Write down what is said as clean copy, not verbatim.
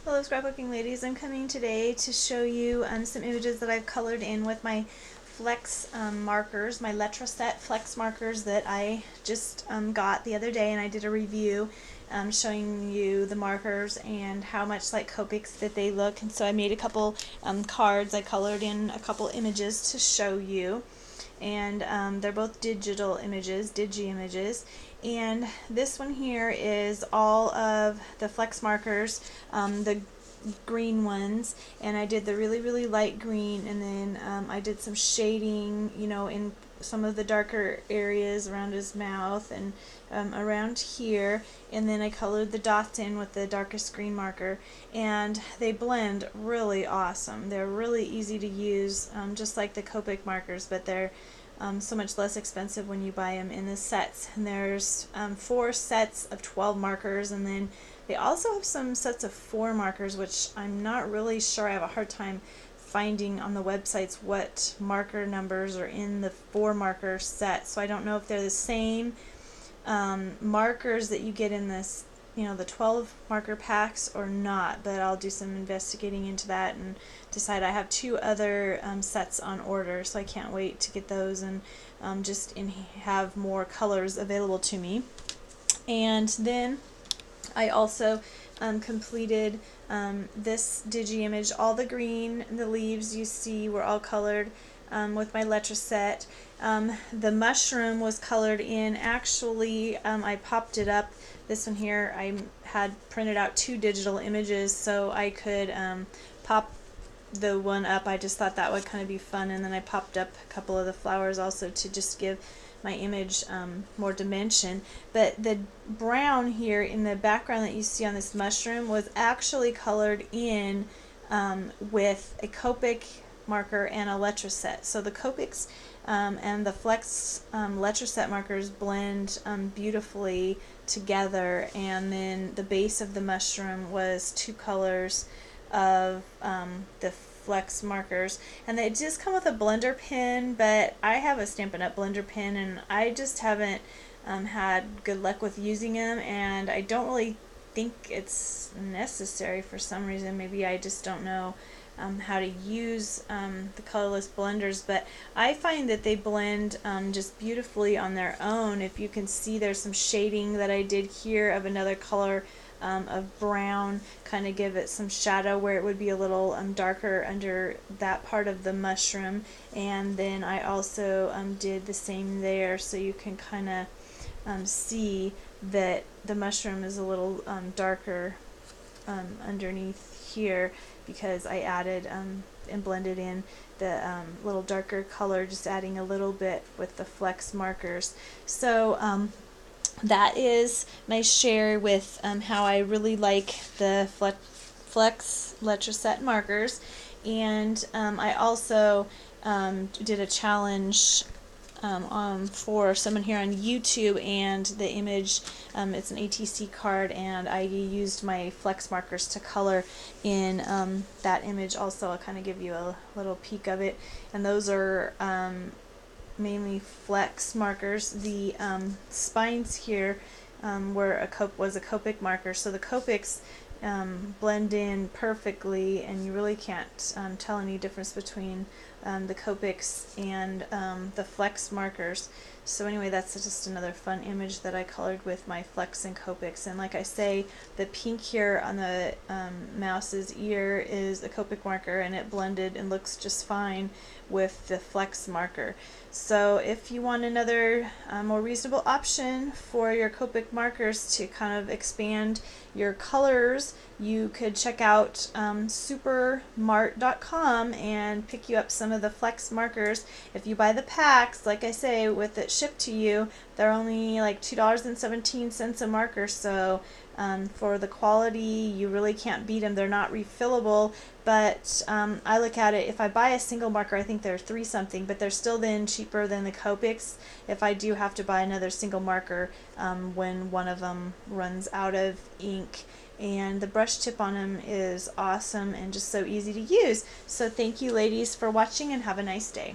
Hello scrapbooking ladies, I'm coming today to show you some images that I've colored in with my Flex markers, my Letraset Flex markers that I just got the other day, and I did a review showing you the markers and how much like Copics that they look. And so I made a couple cards. I colored in a couple images to show you, and they're both digital images, digi images. And this one here is all of the Flex markers, the green ones, and I did the really light green, and then I did some shading, you know, in some of the darker areas around his mouth and around here, and then I colored the dots in with the darkest green marker, and they blend really awesome. They're really easy to use, just like the Copic markers, but they're so much less expensive when you buy them in the sets. And there's 4 sets of 12 markers, and then they also have some sets of 4 markers, which I'm not really sure. I have a hard time finding on the websites what marker numbers are in the 4 marker set, so I don't know if they're the same markers that you get in this, you know, the 12 marker packs or not, but I'll do some investigating into that and decide. I have 2 other sets on order, so I can't wait to get those and have more colors available to me. And then I also completed this digi image. All the green, the leaves you see were all colored with my Letraset. The mushroom was colored in. Actually, I popped it up. This one here, I had printed out 2 digital images so I could pop the one up. I just thought that would kind of be fun, and then I popped up a couple of the flowers also to just give my image more dimension. But the brown here in the background that you see on this mushroom was actually colored in with a Copic marker and a Letraset. So the Copics and the Flex Letraset markers blend beautifully together, and then the base of the mushroom was 2 colors of the Flex markers, and they just come with a blender pen, but I have a Stampin' Up! Blender pen, and I just haven't had good luck with using them, and I don't really think it's necessary for some reason. Maybe I just don't know how to use the colorless blenders, but I find that they blend just beautifully on their own. If you can see, there's some shading that I did here of another color of brown, kind of give it some shadow where it would be a little darker under that part of the mushroom. And then I also did the same there, so you can kind of see that the mushroom is a little darker underneath here, because I added and blended in the little darker color, just adding a little bit with the Flex markers. So that is my share with how I really like the Flex Letraset markers. And I also did a challenge for someone here on YouTube, and the image, it's an ATC card, and I used my Flex markers to color in that image also. I'll kind of give you a little peek of it, and those are mainly Flex markers. The spines here was a Copic marker, so the Copics blend in perfectly, and you really can't tell any difference between the Copics and the Flex markers. So anyway, that's just another fun image that I colored with my Flex and Copics. And like I say, the pink here on the mouse's ear is a Copic marker, and it blended and looks just fine with the Flex marker. So if you want another more reasonable option for your Copic markers to kind of expand your colors, you could check out supermart.com and pick you up some of the Flex markers. If you buy the packs, like I say, with it shipped to you, they're only like $2.17 a marker, so for the quality, you really can't beat them. They're not refillable, but I look at it, if I buy a single marker, I think they're $3 something, but they're still then cheaper than the Copics if I do have to buy another single marker when one of them runs out of ink. And the brush tip on them is awesome and just so easy to use. So thank you ladies for watching, and have a nice day.